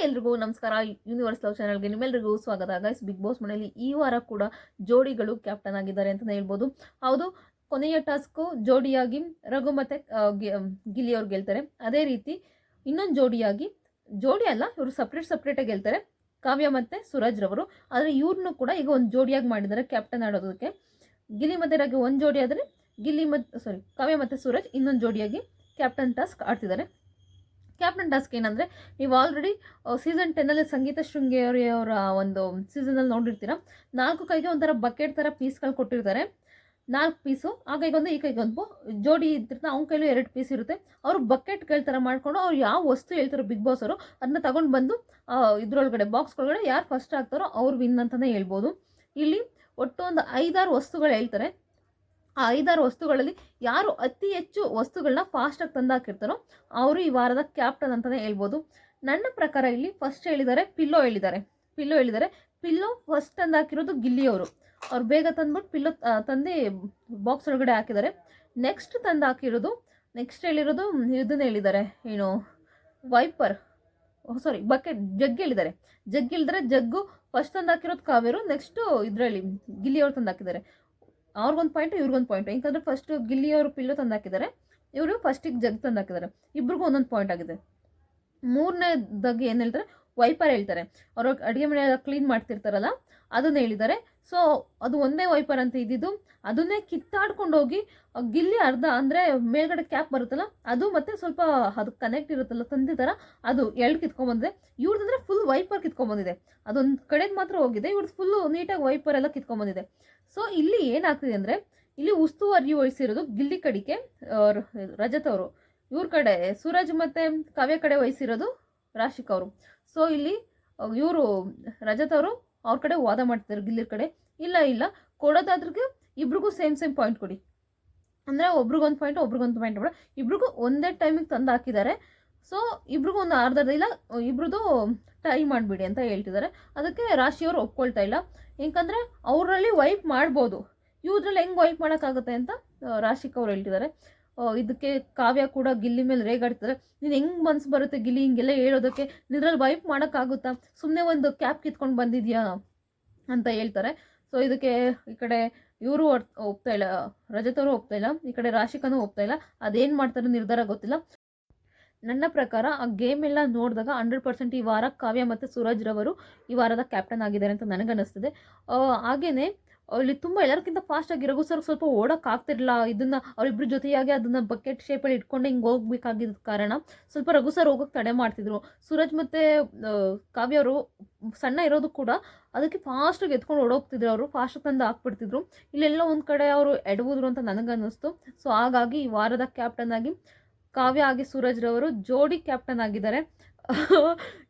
ಎಲ್ರಿಗೂ ನಮಸ್ಕಾರ. Universe love ಚಾನಲ್ಗೆ ನಿಮ್ಮೆಲ್ಲರಿಗೂ ಸ್ವಾಗತ. ಗೈಸ್, ಬಿಗ್ ಬಾಸ್ ಮನೆಯಲ್ಲಿ ಈ ವಾರ ಕೂಡ ಜೋಡಿಗಳು ಕ್ಯಾಪ್ಟನ್ ಆಗಿದ್ದಾರೆ ಅಂತಲೇ ಹೇಳ್ಬೋದು. ಹೌದು, ಕೊನೆಯ ಟಾಸ್ಕು ಜೋಡಿಯಾಗಿ ರಘು ಮತ್ತು ಗಿಲ್ಲಿ ಅವ್ರು ಗೆಲ್ತಾರೆ. ಅದೇ ರೀತಿ ಇನ್ನೊಂದು ಜೋಡಿ ಅಲ್ಲ, ಇವರು ಸಪ್ರೇಟಾಗಿ ಗೆಲ್ತಾರೆ, ಕಾವ್ಯ ಮತ್ತು ಸೂರಜ್ ರವರು. ಆದರೆ ಇವ್ರನ್ನೂ ಕೂಡ ಈಗ ಒಂದು ಜೋಡಿಯಾಗಿ ಮಾಡಿದ್ದಾರೆ ಕ್ಯಾಪ್ಟನ್ ಆಡೋದಕ್ಕೆ. ಗಿಲ್ಲಿ ಮತ್ತು ರಘು ಒಂದು ಜೋಡಿ ಆದರೆ ಕಾವ್ಯ ಮತ್ತು ಸೂರಜ್ ಇನ್ನೊಂದು ಜೋಡಿಯಾಗಿ ಕ್ಯಾಪ್ಟನ್ ಟಾಸ್ಕ್ ಆಡ್ತಿದ್ದಾರೆ. ಕ್ಯಾಪ್ಟನ್ ಟಾಸ್ಕ್ ಏನಂದರೆ, ನೀವು ಆಲ್ರೆಡಿ ಸೀಸನ್ 10 ಸಂಗೀತ ಶೃಂಗೇರಿ ಅವರ ಒಂದು ಸೀಸನಲ್ಲಿ ನೋಡಿರ್ತೀರ. 4 ಕೈಗೆ ಒಂಥರ ಬಕೆಟ್ ಥರ ಪೀಸ್ಗಳು ಕೊಟ್ಟಿರ್ತಾರೆ, 4 ಪೀಸು. ಆ ಕೈಗೊಂದು ಈ ಕೈಗೊಂದು ಜೋಡಿ ಇರ್ತಿರ್ತಾರೆ, ಅವ್ನ ಕೈಲೂ 2 ಪೀಸ್ ಇರುತ್ತೆ. ಅವರು ಬಕೆಟ್ಗಳ ಥರ ಮಾಡ್ಕೊಂಡು ಅವ್ರು ಯಾವ ವಸ್ತು ಹೇಳ್ತಾರೋ ಬಿಗ್ ಬಾಸ್ ಅವರು ಅದನ್ನ ತಗೊಂಡು ಬಂದು ಇದ್ರೊಳಗಡೆ ಬಾಕ್ಸ್ಗಳೊಳಗಡೆ ಯಾರು ಫಸ್ಟ್ ಆಗ್ತಾರೋ ಅವ್ರು ವಿನ್ ಅಂತಲೇ ಹೇಳ್ಬೋದು. ಇಲ್ಲಿ ಒಟ್ಟು ಒಂದು 5-6 ವಸ್ತುಗಳು ಹೇಳ್ತಾರೆ. ಆ 5-6 ವಸ್ತುಗಳಲ್ಲಿ ಯಾರು ಅತಿ ಹೆಚ್ಚು ವಸ್ತುಗಳನ್ನ ಫಾಸ್ಟಾಗಿ ತಂದಾಕಿರ್ತಾರೋ ಅವರು ಈ ವಾರದ ಕ್ಯಾಪ್ಟನ್ ಅಂತಲೇ ಹೇಳ್ಬೋದು. ನನ್ನ ಪ್ರಕಾರ ಇಲ್ಲಿ ಫಸ್ಟ್ ಹೇಳಿದ್ದಾರೆ ಪಿಲ್ಲೋ ಫಸ್ಟ್ ತಂದಾಕಿರೋದು ಗಿಲ್ಲಿಯವರು. ಅವ್ರು ಬೇಗ ತಂದ್ಬಿಟ್ಟು ಪಿಲ್ಲೋ ತಂದು ಬಾಕ್ಸ್ ಒಳಗಡೆ ಹಾಕಿದ್ದಾರೆ. ನೆಕ್ಸ್ಟ್ ಹೇಳಿರೋದು ಇದನ್ನ ಹೇಳಿದ್ದಾರೆ, ಏನು ವೈಪರ್ ಬಕೆಟ್ ಜಗ್ ಹೇಳಿದ್ದಾರೆ. ಜಗ್ಗು ಫಸ್ಟ್ ತಂದಾಕಿರೋದು ಕಾವೇರು. ನೆಕ್ಸ್ಟು ಇದರಲ್ಲಿ ಗಿಲ್ಲಿಯವರು ತಂದಾಕಿದ್ದಾರೆ. ಅವ್ರಿಗೊಂದು ಪಾಯಿಂಟು ಇವ್ರಿಗೊಂದು ಪಾಯಿಂಟು. ಯಾಕಂದರೆ ಫಸ್ಟ್ ಗಿಲ್ಲಿಯವರು ಪಿಲ್ಲೋ ತಂದಾಕಿದ್ದಾರೆ, ಇವರು ಫಸ್ಟಿಗೆ ಜಗ್ ತಂದಾಕಿದ್ದಾರೆ. ಇಬ್ರಿಗೂ ಒಂದೊಂದು ಪಾಯಿಂಟ್ ಆಗಿದೆ. ಮೂರನೇದಾಗಿ ಏನು ಹೇಳ್ತಾರೆ, ವೈಪರ್ ಹೇಳ್ತಾರೆ. ಅವರು ಅಡುಗೆ ಮನೆ ಕ್ಲೀನ್ ಮಾಡ್ತಿರ್ತಾರಲ್ಲ ಅದನ್ನು ಹೇಳಿದ್ದಾರೆ. ಸೊ ಅದು ಒಂದೇ ವೈಪರ್ ಅಂತ ಇದ್ದಿದ್ದು, ಅದನ್ನೇ ಕಿತ್ತಾಡ್ಕೊಂಡು ಹೋಗಿ ಗಿಲ್ಲಿ ಅರ್ಧ ಅಂದರೆ ಮೇಲ್ಗಡೆ ಕ್ಯಾಪ್ ಬರುತ್ತಲ್ಲ ಅದು ಮತ್ತು ಸ್ವಲ್ಪ ಅದು ಕನೆಕ್ಟ್ ಇರುತ್ತಲ್ಲ ತಂದಿ ಥರ ಅದು ಕಿತ್ಕೊಂಡ್ಬಂದಿದೆ. ಇವ್ರದಂದರೆ ಫುಲ್ ವೈಪರ್ ಕಿತ್ಕೊಂಡ್ಬಂದಿದೆ. ಅದೊಂದು ಕಡೆದು ಮಾತ್ರ ಹೋಗಿದೆ, ಇವ್ರದ್ದು ಫುಲ್ಲು ನೀಟಾಗಿ ವೈಪರ್ ಎಲ್ಲ ಕಿತ್ಕೊಂಡ್ಬಂದಿದೆ. ಸೊ ಇಲ್ಲಿ ಏನಾಗ್ತಿದೆ ಅಂದರೆ, ಇಲ್ಲಿ ಉಸ್ತುವಾರಿ ವಹಿಸಿರೋದು ಗಿಲ್ಲಿ ಕಡೆಗೆ ರಜತ್ ಅವರು, ಇವ್ರ ಕಡೆ ಸೂರಜ್ ಮತ್ತು ಕಾವ್ಯ ಕಡೆ ವಹಿಸಿರೋದು ರಾಶಿಕ್ ಅವರು. ಸೊ ಇಲ್ಲಿ ಇವರು ರಜತ್ ಅವರು ಅವ್ರ ಕಡೆ ವಾದ ಮಾಡ್ತಿದ್ದಾರೆ ಗಿಲ್ಲಿ ಕಡೆ. ಇಲ್ಲ ಕೊಡೋದಾದ್ರಿಗೆ ಇಬ್ರಿಗೂ ಸೇಮ್ ಪಾಯಿಂಟ್ ಕೊಡಿ, ಅಂದರೆ ಒಬ್ರಿಗೊಂದು ಪಾಯಿಂಟ್ ಬೇಡ, ಇಬ್ರಿಗೂ ಒಂದೇ ಟೈಮಿಗೆ ತಂದು ಹಾಕಿದ್ದಾರೆ. ಸೊ ಇಬ್ರಿಗೂ ಒಂದು ಅರ್ಧ ಇಲ್ಲ, ಇಬ್ರದ್ದು ಟೈ ಮಾಡಿಬಿಡಿ ಅಂತ ಹೇಳ್ತಿದ್ದಾರೆ. ಅದಕ್ಕೆ ರಾಶಿಯವರು ಒಪ್ಕೊಳ್ತಾ ಇಲ್ಲ. ಯಾಕಂದರೆ ಅವರಲ್ಲಿ ವೈಪ್ ಮಾಡ್ಬೋದು, ಇವ್ರಲ್ಲಿ ಹೆಂಗೆ ವೈಪ್ ಮಾಡೋಕ್ಕಾಗುತ್ತೆ ಅಂತ ರಾಶಿಕ್ ಅವ್ರು ಹೇಳ್ತಿದ್ದಾರೆ. ಇದಕ್ಕೆ ಕಾವ್ಯ ಕೂಡ ಗಿಲ್ಲಿ ಮೇಲೆ ರೇಗಾಡ್ತಿದ್ದಾರೆ. ನೀನು ಹೆಂಗೆ ಮನ್ಸು ಬರುತ್ತೆ ಗಿಲ್ಲಿ ಹಿಂಗೆಲ್ಲ ಹೇಳೋದಕ್ಕೆ, ನಿದ್ರಲ್ಲಿ ವೈಪ್ ಮಾಡೋಕ್ಕಾಗುತ್ತಾ, ಸುಮ್ಮನೆ ಒಂದು ಕ್ಯಾಪ್ ಕಿತ್ಕೊಂಡು ಬಂದಿದ್ಯಾ ಅಂತ ಹೇಳ್ತಾರೆ. ಸೊ ಇದಕ್ಕೆ ಈ ಕಡೆ ಇವರು ಒಪ್ತಾ ಇಲ್ಲ, ರಜತ್ ಅವರು ಒಪ್ತಾ ಇಲ್ಲ, ಈ ಕಡೆ ರಾಶಿಕನೂ ಒಪ್ತಾ ಇಲ್ಲ. ಅದೇನು ಮಾಡ್ತಾರೆ ನಿರ್ಧಾರ ಗೊತ್ತಿಲ್ಲ. ನನ್ನ ಪ್ರಕಾರ ಆ ಗೇಮ್ ಎಲ್ಲ ನೋಡಿದಾಗ 100% ಈ ವಾರ ಕಾವ್ಯ ಮತ್ತು ಸೂರಜ್ ರವರು ಈ ವಾರದ ಕ್ಯಾಪ್ಟನ್ ಆಗಿದ್ದಾರೆ ಅಂತ ನನಗನ್ನಿಸ್ತದೆ. ಹಾಗೆಯೇ ಇಲ್ಲಿ ತುಂಬ ಎಲ್ಲರಿಗಿಂತ ಫಾಸ್ಟಾಗಿ ರಘು ಸರ್ ಸ್ವಲ್ಪ ಓಡೋಕ್ಕಾಗ್ತಿರಲಿಲ್ಲ. ಇದನ್ನು ಅವರಿಬ್ಬರ ಜೊತೆಯಾಗಿ ಅದನ್ನು ಬಕೆಟ್ ಶೇಪಲ್ಲಿ ಇಟ್ಕೊಂಡು ಹಿಂಗೆ ಹೋಗ್ಬೇಕಾಗಿದ್ದ ಕಾರಣ ಸ್ವಲ್ಪ ರಘು ಸರ್ ಹೋಗೋಕ್ಕೆ ತಡೆ ಮಾಡ್ತಿದ್ರು. ಸೂರಜ್ ಮತ್ತು ಕಾವ್ಯ ಅವರು ಸಣ್ಣ ಇರೋದು ಕೂಡ ಅದಕ್ಕೆ ಫಾಸ್ಟಾಗಿ ಎತ್ಕೊಂಡು ಓಡೋಗ್ತಿದ್ರು, ಅವರು ಫಾಸ್ಟಾಗಿ ತಂದು ಹಾಕ್ಬಿಡ್ತಿದ್ರು. ಇಲ್ಲೆಲ್ಲ ಒಂದು ಕಡೆ ಅವರು ಎಡವುದ್ರು ಅಂತ ನನಗನ್ನಿಸ್ತು. ಸೊ ಹಾಗಾಗಿ ಈ ವಾರದ ಕ್ಯಾಪ್ಟನ್ ಆಗಿ ಕಾವ್ಯ ಆಗಿ ಸೂರಜ್ ರವರು ಜೋಡಿ ಕ್ಯಾಪ್ಟನ್ ಆಗಿದ್ದಾರೆ.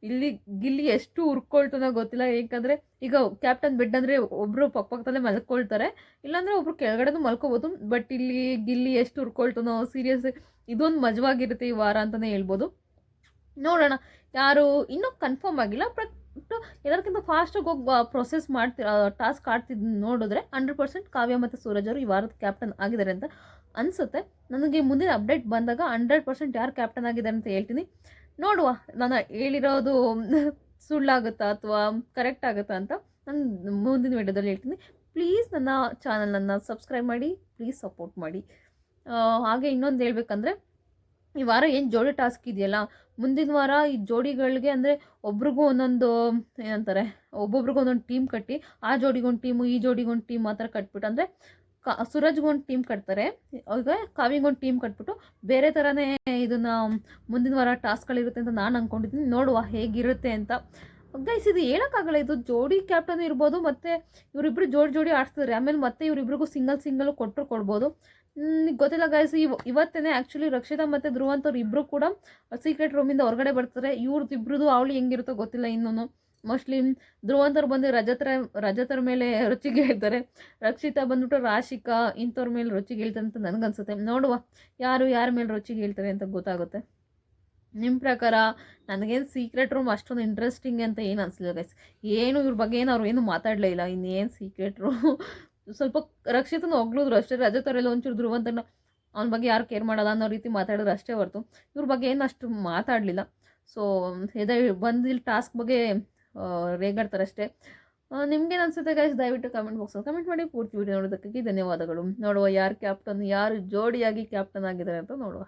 ಇಲ್ಲಿ ಗಿಲ್ಲಿ ಎಷ್ಟು ಹುರ್ಕೊಳ್ತಾನೋ ಗೊತ್ತಿಲ್ಲ. ಏಕೆಂದರೆ ಈಗ ಕ್ಯಾಪ್ಟನ್ ಬೆಡ್ ಅಂದರೆ ಒಬ್ಬರು ಪಕ್ಕದಲ್ಲೇ ಮಲ್ಕೊಳ್ತಾರೆ, ಇಲ್ಲಾಂದರೆ ಒಬ್ರು ಕೆಳಗಡೆನೂ ಮಲ್ಕೋಬೋದು. ಬಟ್ ಇಲ್ಲಿ ಗಿಲ್ಲಿ ಎಷ್ಟು ಹುರ್ಕೊಳ್ತಾನೋ, ಸೀರಿಯಸ್ ಇದೊಂದು ಮಜವಾಗಿರುತ್ತೆ ಈ ವಾರ ಅಂತಲೇ ಹೇಳ್ಬೋದು. ನೋಡೋಣ, ಯಾರು ಇನ್ನೂ ಕನ್ಫರ್ಮ್ ಆಗಿಲ್ಲ. ಬಟ್ ಎಲ್ಲರಿಗಿಂತ ಫಾಸ್ಟಾಗಿ ಹೋಗಿ ಪ್ರೊಸೆಸ್ ಟಾಸ್ಕ್ ಆಡ್ತಿದ್ದು ನೋಡಿದ್ರೆ 100% ಕಾವ್ಯ ಮತ್ತು ಸೂರಜ್ ಅವರು ಈ ವಾರದ ಕ್ಯಾಪ್ಟನ್ ಆಗಿದ್ದಾರೆ ಅಂತ ಅನಿಸುತ್ತೆ. ನನಗೆ ಮುಂದಿನ ಅಪ್ಡೇಟ್ ಬಂದಾಗ 100% ಯಾರು ಕ್ಯಾಪ್ಟನ್ ಆಗಿದ್ದಾರೆ ಅಂತ ಹೇಳ್ತೀನಿ. ನೋಡುವ, ನಾನು ಹೇಳಿರೋದು ಸುಳ್ಳಾಗುತ್ತಾ ಅಥವಾ ಕರೆಕ್ಟ್ ಆಗುತ್ತಾ ಅಂತ ನಾನು ಮುಂದಿನ ವಿಡಿಯೋದಲ್ಲಿ ಹೇಳ್ತೀನಿ. ಪ್ಲೀಸ್ ನನ್ನ ಚಾನಲನ್ನು ಸಬ್ಸ್ಕ್ರೈಬ್ ಮಾಡಿ, ಪ್ಲೀಸ್ ಸಪೋರ್ಟ್ ಮಾಡಿ. ಹಾಗೆ ಇನ್ನೊಂದು ಹೇಳ್ಬೇಕಂದ್ರೆ, ಈ ವಾರ ಏನು ಜೋಡಿ ಟಾಸ್ಕ್ ಇದೆಯಲ್ಲ, ಮುಂದಿನ ವಾರ ಈ ಜೋಡಿಗಳಿಗೆ ಅಂದರೆ ಒಬ್ರಿಗೂ ಒಂದೊಂದು ಏನಂತಾರೆ, ಒಬ್ಬೊಬ್ರಿಗೂ ಒಂದೊಂದು ಟೀಮ್ ಕಟ್ಟಿ, ಆ ಜೋಡಿಗೊಂದು ಟೀಮು ಈ ಜೋಡಿಗೊಂದು ಟೀಮ್ ಆ ಥರ ಕಟ್ಬಿಟ್ಟು, ಅಂದರೆ ಸೂರಜ್ಗೊಂದು ಟೀಮ್ ಕಟ್ತಾರೆ, ಈಗ ಕಾವ್ಯಗೊಂದು ಟೀಮ್ ಕಟ್ಬಿಟ್ಟು ಬೇರೆ ಥರನೇ ಇದನ್ನು ಮುಂದಿನ ವಾರ ಟಾಸ್ಕ್ಗಳಿರುತ್ತೆ ಅಂತ ನಾನು ಅಂದ್ಕೊಂಡಿದ್ದೀನಿ. ನೋಡುವ ಹೇಗಿರುತ್ತೆ ಅಂತ. ಗೈಸ್, ಇದು ಹೇಳೋಕ್ಕಾಗಲ್ಲ, ಇದು ಜೋಡಿ ಕ್ಯಾಪ್ಟನ್ ಇರ್ಬೋದು, ಮತ್ತು ಇವರಿಬ್ಬರು ಜೋಡಿ ಆಡ್ತಿದ್ದಾರೆ. ಆಮೇಲೆ ಮತ್ತೆ ಇವರಿಬ್ರಿಗೂ ಸಿಂಗಲ್ ಕೊಡ್ಬೋದು. ಗೊತ್ತಿಲ್ಲ ಗೈಸ್. ಇವತ್ತೇ ಆ್ಯಕ್ಚುಲಿ ರಕ್ಷಿತಾ ಮತ್ತು ಧ್ರುವಂತವ್ರು ಇಬ್ಬರು ಕೂಡ ಸೀಕ್ರೆಟ್ ರೂಮಿಂದ ಹೊರಗಡೆ ಬರ್ತಾರೆ. ಇವ್ರದ್ದು ಇಬ್ಬರದು ಅವಳಿ ಹೆಂಗಿರುತ್ತೋ ಗೊತ್ತಿಲ್ಲ. ಇನ್ನೂ ಮೋಸ್ಟ್ಲಿ ಧ್ರುವಂತವ್ರು ಬಂದು ರಜತರ ಮೇಲೆ ರುಚಿಗೆ ಹೇಳ್ತಾರೆ, ರಕ್ಷಿತಾ ಬಂದ್ಬಿಟ್ಟು ರಾಶಿಕಾ ಇಂಥವ್ರ ಮೇಲೆ ರುಚಿಗೆ ಹೇಳ್ತಾರೆ ಅಂತ ನನಗನ್ಸುತ್ತೆ. ನೋಡುವ ಯಾರ ಮೇಲೆ ರುಚಿಗೆ ಹೇಳ್ತಾರೆ ಅಂತ ಗೊತ್ತಾಗುತ್ತೆ. ನಿಮ್ಮ ಪ್ರಕಾರ ನನಗೇನು ಸೀಕ್ರೆಟ್ ರೂಮ್ ಅಷ್ಟೊಂದು ಇಂಟ್ರೆಸ್ಟಿಂಗ್ ಅಂತ ಏನು ಅನಿಸ್ಲಿಲ್ಲ ಗೈಸ್. ಏನು ಇವ್ರ ಬಗ್ಗೆ ಅವ್ರು ಏನು ಮಾತಾಡಲೇ ಇಲ್ಲ. ಇನ್ನೇನು ಸೀಕ್ರೆಟ್ ರೂಮ್ ಸ್ವಲ್ಪ ರಕ್ಷಿತನ ಹೊಗಳಿದ್ರು ಅಷ್ಟೇ. ರಜತವರೆಲ್ಲ ಒಂಚೂರು ಧ್ರುವಂತನ ಅವನ ಬಗ್ಗೆ ಯಾರು ಕೇರ್ ಮಾಡೋಲ್ಲ ಅನ್ನೋ ರೀತಿ ಮಾತಾಡಿದ್ರು ಅಷ್ಟೇ ಹೊರತು ಇವ್ರ ಬಗ್ಗೆ ಏನು ಅಷ್ಟು ಮಾತಾಡಲಿಲ್ಲ. ಸೊ ಇದೇ ಬಂದು ಇಲ್ಲಿ ಟಾಸ್ಕ್ ಬಗ್ಗೆ ರೇಗಾಡ್ತಾರೆ ಅಷ್ಟೇ. ನಿಮ್ಗೇನು ಅನ್ಸುತ್ತೆ ಗೈಸ್ ದಯವಿಟ್ಟು ಕಮೆಂಟ್ ಬಾಕ್ಸಲ್ಲಿ ಕಮೆಂಟ್ ಮಾಡಿ. ಪೂರ್ತಿ ವಿಡಿಯೋ ನೋಡೋದಕ್ಕಾಗಿ ಧನ್ಯವಾದಗಳು. ನೋಡುವ ಯಾರು ಕ್ಯಾಪ್ಟನ್, ಯಾರು ಜೋಡಿಯಾಗಿ ಕ್ಯಾಪ್ಟನ್ ಆಗಿದ್ದಾರೆ ಅಂತ ನೋಡುವ.